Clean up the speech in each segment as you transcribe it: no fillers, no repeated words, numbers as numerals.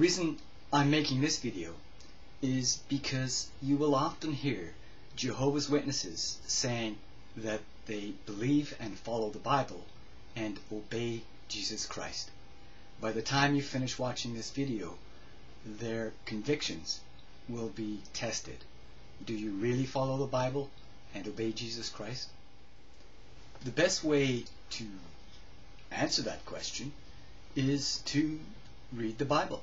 reason I'm making this video is because you will often hear Jehovah's Witnesses saying that they believe and follow the Bible and obey Jesus Christ. By the time you finish watching this video, their convictions will be tested. Do you really follow the Bible and obey Jesus Christ? The best way to answer that question is to read the Bible.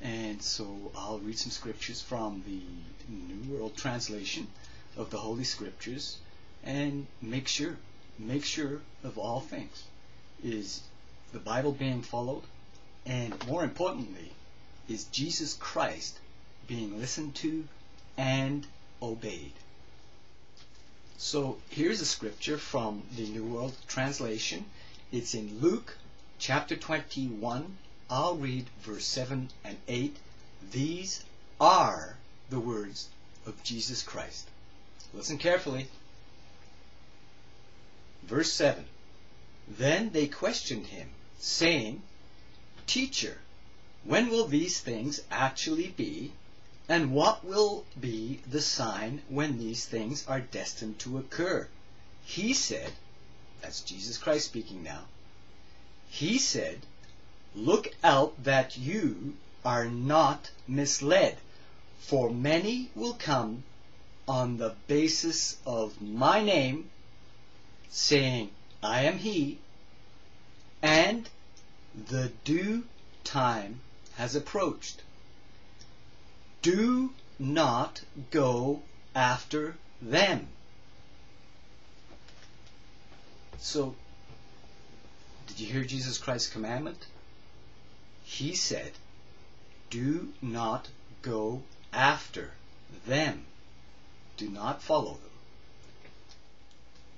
And so I'll read some scriptures from the New World Translation of the Holy Scriptures and make sure of all things. Is the Bible being followed? And more importantly, is Jesus Christ being listened to and obeyed? So here's a scripture from the New World Translation. It's in Luke chapter 21. I'll read verse 7 and 8. These are the words of Jesus Christ. Listen carefully. Verse 7. Then they questioned him, saying, Teacher, when will these things actually be? And what will be the sign when these things are destined to occur? He said, that's Jesus Christ speaking now, he said, Look out that you are not misled, for many will come on the basis of my name, saying, I am he, and the due time has approached. Do not go after them. So, did you hear Jesus Christ's commandment? He said, do not go after them. Do not follow them.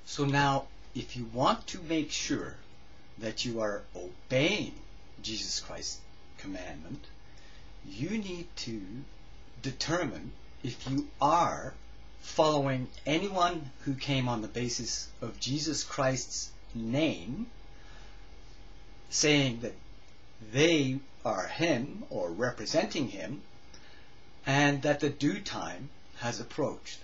So now, if you want to make sure that you are obeying Jesus Christ's commandment, you need to determine if you are following anyone who came on the basis of Jesus Christ's name, saying that they are him or representing him, and that the due time has approached.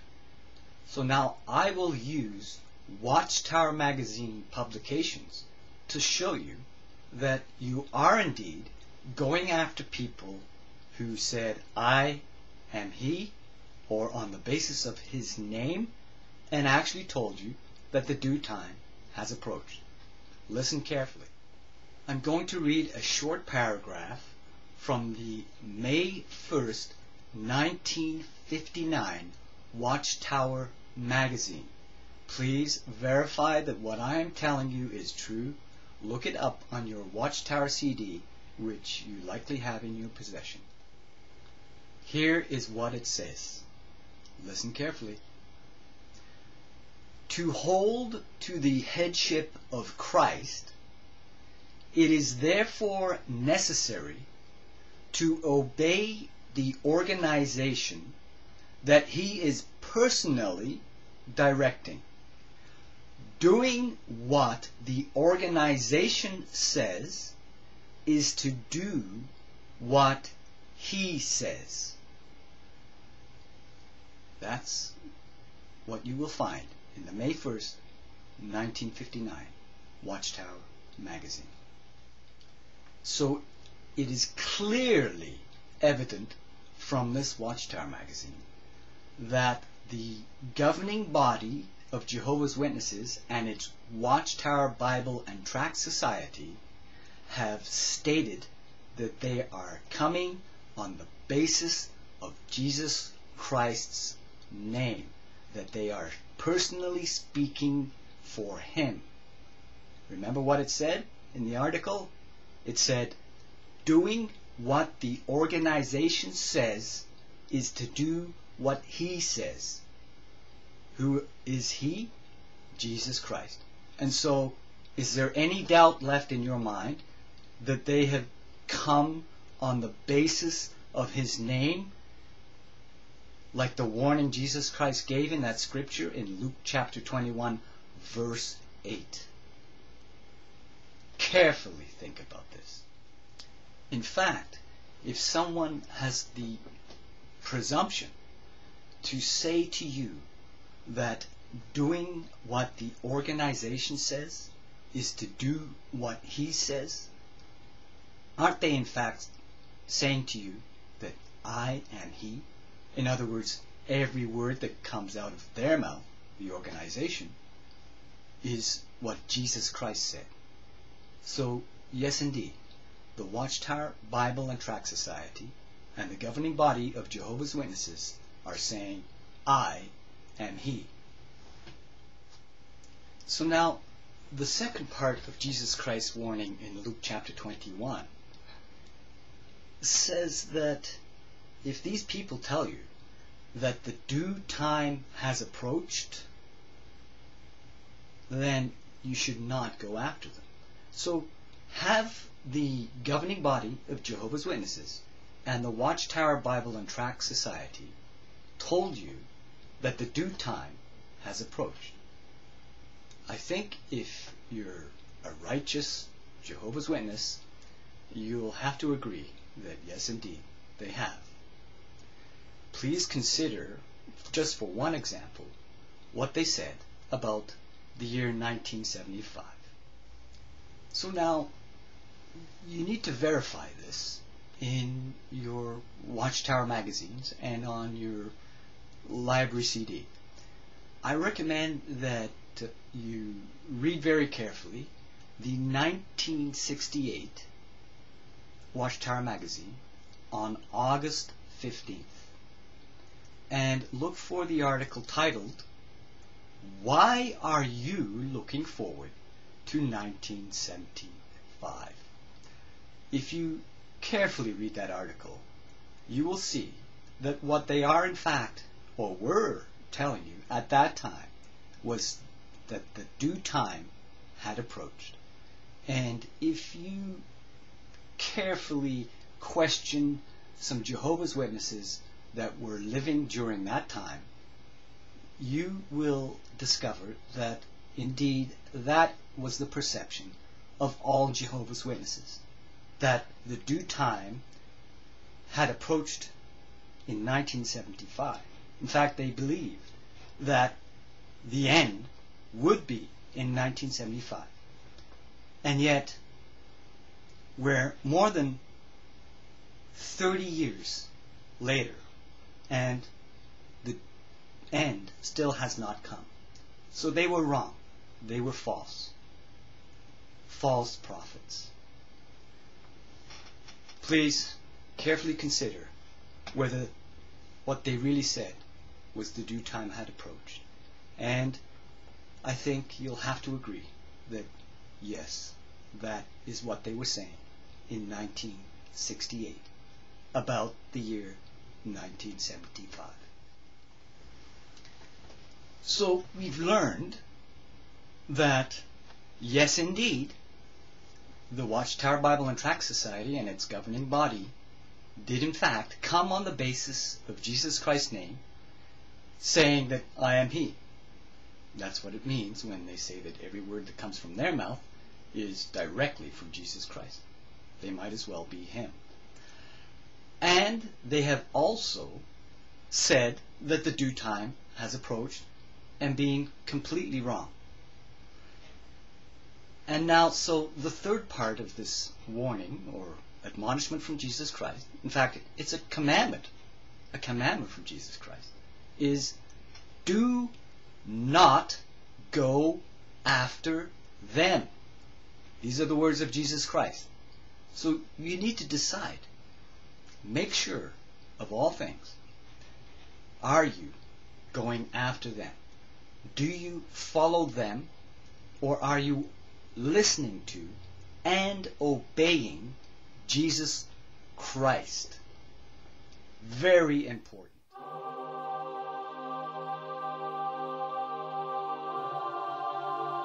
So now I will use Watchtower magazine publications to show you that you are indeed going after people who said, I am he, or on the basis of his name, and actually told you that the due time has approached. Listen carefully. I'm going to read a short paragraph from the May 1st, 1959 Watchtower magazine. Please verify that what I am telling you is true. Look it up on your Watchtower CD, which you likely have in your possession. Here is what it says. Listen carefully. To hold to the headship of Christ, it is therefore necessary to obey the organization that he is personally directing. Doing what the organization says is to do what he says. That's what you will find in the May 1st, 1959 Watchtower magazine. So it is clearly evident from this Watchtower magazine that the governing body of Jehovah's Witnesses and its Watchtower Bible and Tract Society have stated that they are coming on the basis of Jesus Christ's name, that they are personally speaking for him. Remember what it said in the article? It said, doing what the organization says is to do what he says. Who is he? Jesus Christ. And so, is there any doubt left in your mind that they have come on the basis of his name, like the warning Jesus Christ gave in that scripture in Luke chapter 21, verse 8? Carefully think about this. In fact, if someone has the presumption to say to you that doing what the organization says is to do what he says, aren't they in fact saying to you that I am he? In other words, every word that comes out of their mouth, the organization, is what Jesus Christ said. So, yes indeed, the Watchtower Bible and Tract Society and the governing body of Jehovah's Witnesses are saying, I am he. So now, the second part of Jesus Christ's warning in Luke chapter 21 says that if these people tell you that the due time has approached, then you should not go after them. So have the governing body of Jehovah's Witnesses and the Watchtower Bible and Tract Society told you that the due time has approached? I think if you're a righteous Jehovah's Witness, you'll have to agree that yes indeed, they have. Please consider, just for one example, what they said about the year 1975. So now, you need to verify this in your Watchtower magazines and on your library CD. I recommend that you read very carefully the 1968 Watchtower magazine on August 15th and look for the article titled, Why Are You Looking Forward to 1975? If you carefully read that article, you will see that what they are in fact, or were telling you at that time, was that the due time had approached. And if you carefully question some Jehovah's Witnesses that were living during that time, you will discover that indeed that was the perception of all Jehovah's Witnesses, that the due time had approached in 1975. In fact, they believed that the end would be in 1975. And yet, we're more than 30 years later, and the end still has not come. So they were wrong. They were false. False prophets. Please carefully consider whether what they really said was the due time had approached. And I think you'll have to agree that yes, that is what they were saying in 1968 about the year 1975. So we've learned that yes indeed, the Watchtower Bible and Tract Society and its governing body did in fact come on the basis of Jesus Christ's name, saying that I am he. That's what it means when they say that every word that comes from their mouth is directly from Jesus Christ. They might as well be him. And they have also said that the due time has approached, and being completely wrong. And now, so the third part of this warning or admonishment from Jesus Christ, in fact, it's a commandment from Jesus Christ, is do not go after them. These are the words of Jesus Christ. So you need to decide. Make sure, of all things, are you going after them? Do you follow them, or are you listening to and obeying Jesus Christ? Very important.